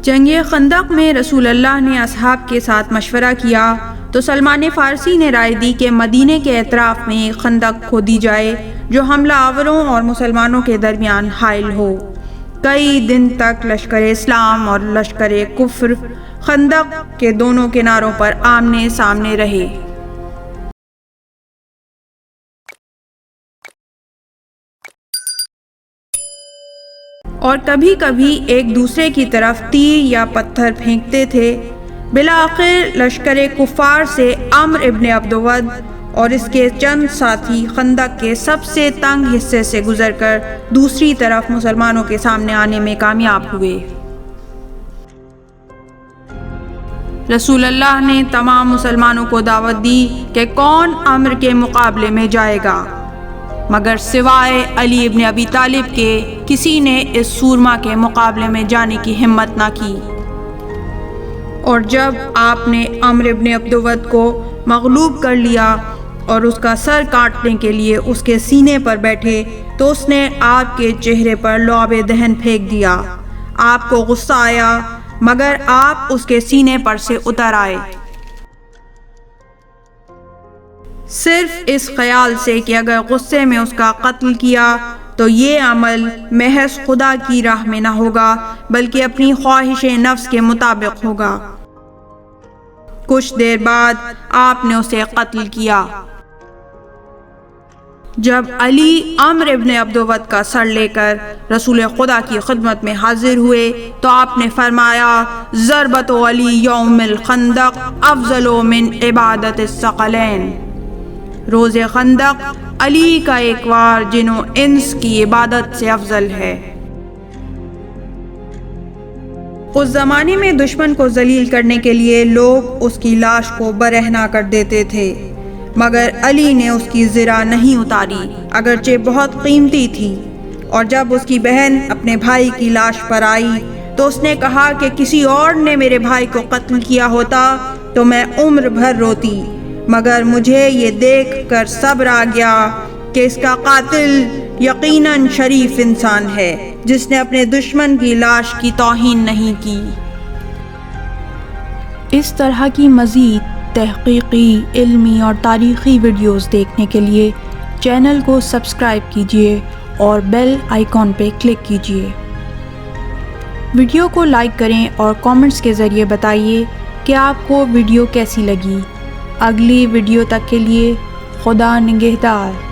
جنگ خندق میں رسول اللہ نے اصحاب کے ساتھ مشورہ کیا تو سلمان فارسی نے رائے دی کہ مدینے کے اطراف میں ایک خندق کھودی جائے جو حملہ آوروں اور مسلمانوں کے درمیان حائل ہو۔ کئی دن تک لشکر اسلام اور لشکر کفر خندق کے دونوں کناروں پر آمنے سامنے رہے۔ اور کبھی کبھی ایک دوسرے کی طرف تیر یا پتھر پھینکتے تھے۔ بالآخر لشکر کفار سے عمرو ابن عبدود اور اس کے چند ساتھی خندق کے سب سے تنگ حصے سے گزر کر دوسری طرف مسلمانوں کے سامنے آنے میں کامیاب ہوئے۔ رسول اللہ نے تمام مسلمانوں کو دعوت دی کہ کون عمرو کے مقابلے میں جائے گا، مگر سوائے علی ابن ابی طالب کے کسی نے اس سورما کے مقابلے میں جانے کی ہمت نہ کی۔ اور جب آپ نے عمرو ابن عبدود کو مغلوب کر لیا اور اس کا سر کاٹنے کے لیے اس کے سینے پر بیٹھے تو اس نے آپ کے چہرے پر لعاب دہن پھینک دیا۔ آپ کو غصہ آیا مگر آپ اس کے سینے پر سے اتر آئے، صرف اس خیال سے کہ اگر غصے میں اس کا قتل کیا تو یہ عمل محض خدا کی راہ میں نہ ہوگا بلکہ اپنی خواہش نفس کے مطابق ہوگا۔ کچھ دیر بعد آپ نے اسے قتل کیا۔ جب علی عمرو ابن عبدود کا سر لے کر رسول خدا کی خدمت میں حاضر ہوئے تو آپ نے فرمایا، ضربۃ علی یوم الخندق افضل من عبادت الثقلین۔ روز خندق علی کا ایک وار جن و انس کی عبادت سے افضل ہے۔ اس زمانے میں دشمن کو ذلیل کرنے کے لیے لوگ اس کی لاش کو برہنہ کر دیتے تھے، مگر علی نے اس کی زرہ نہیں اتاری اگرچہ بہت قیمتی تھی۔ اور جب اس کی بہن اپنے بھائی کی لاش پر آئی تو اس نے کہا کہ کسی اور نے میرے بھائی کو قتل کیا ہوتا تو میں عمر بھر روتی، مگر مجھے یہ دیکھ کر صبر آ گیا کہ اس کا قاتل یقیناً شریف انسان ہے جس نے اپنے دشمن کی لاش کی توہین نہیں کی۔ اس طرح کی مزید تحقیقی، علمی اور تاریخی ویڈیوز دیکھنے کے لیے چینل کو سبسکرائب کیجیے اور بیل آئیکن پہ کلک کیجیے۔ ویڈیو کو لائک کریں اور کامنٹس کے ذریعے بتائیے کہ آپ کو ویڈیو کیسی لگی۔ اگلی ویڈیو تک کے لیے خدا نگہدار۔